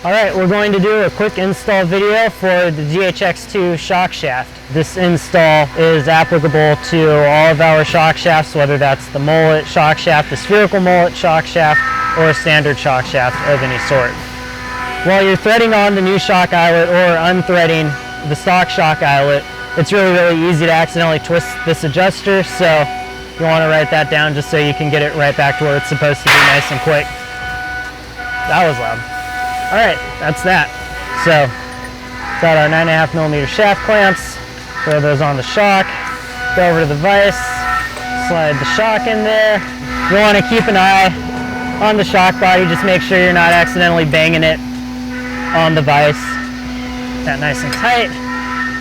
All right, we're going to do a quick install video for the DHX2 shock shaft. This install is applicable to all of our shock shafts, whether that's the mullet shock shaft, the spherical mullet shock shaft, or a standard shock shaft of any sort. While you're threading on the new shock eyelet or unthreading the stock shock eyelet, it's really easy to accidentally twist this adjuster, so you want to write that down just so you can get it right back to where it's supposed to be, nice and quick. That was loud. All right, that's that. So, got our 9.5mm shaft clamps, throw those on the shock, go over to the vise, slide the shock in there. You want to keep an eye on the shock body, just make sure you're not accidentally banging it on the vise. That nice and tight.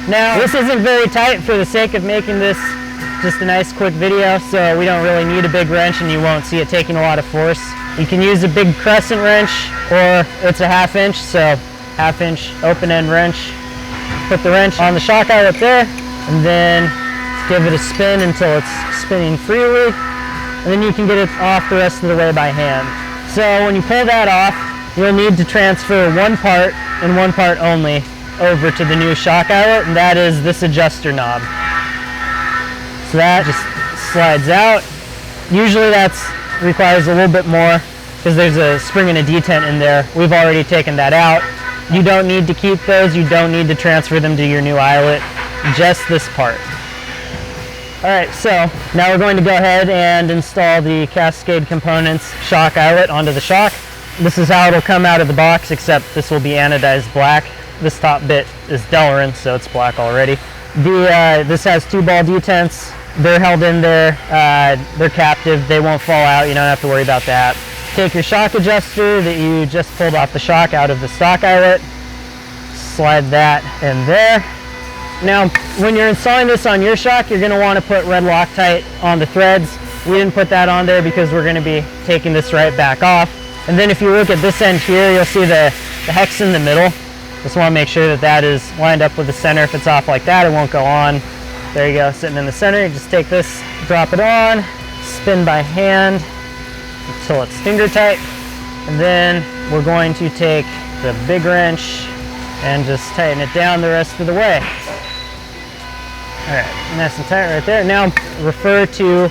Now, this isn't very tight for the sake of making this just a nice quick video, so we don't really need a big wrench and you won't see it taking a lot of force. You can use a big crescent wrench, or it's a 1/2 inch, so 1/2 inch open end wrench. Put the wrench on the shock eyelet there, and then give it a spin until it's spinning freely, and then you can get it off the rest of the way by hand. So when you pull that off, you'll need to transfer one part and one part only over to the new shock eyelet, and that is this adjuster knob. So that just slides out. Usually that requires a little bit more because there's a spring and a detent in there. We've already taken that out. You don't need to keep those. You don't need to transfer them to your new eyelet, just this part. All right, so now we're going to go ahead and install the Cascade Components shock eyelet onto the shock. This is how it'll come out of the box, except this will be anodized black. This top bit is Delrin, so it's black already. This has 2 ball detents. They're held in there, they're captive, they won't fall out, you don't have to worry about that. Take your shock adjuster that you just pulled off the shock out of the stock eyelet, slide that in there. Now, when you're installing this on your shock, you're going to want to put red Loctite on the threads. We didn't put that on there because we're going to be taking this right back off. And then if you look at this end here, you'll see the hex in the middle. Just want to make sure that that is lined up with the center. If it's off like that, it won't go on. There you go, sitting in the center. You just take this, drop it on, spin by hand until it's finger tight. And then we're going to take the big wrench and just tighten it down the rest of the way. All right, nice and tight right there. Now refer to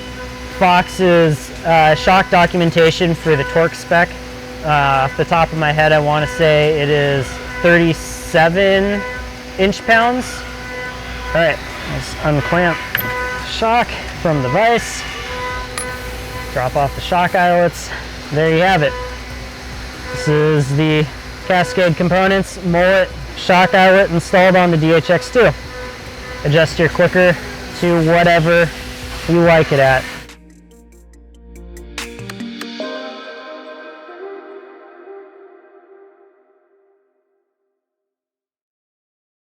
Fox's shock documentation for the torque spec. Off the top of my head, I want to say it is 37 inch-pounds. All right, let's unclamp the shock from the vise, drop off the shock eyelets. There you have it. This is the Cascade Components mullet shock eyelet installed on the DHX2. Adjust your clicker to whatever you like it at.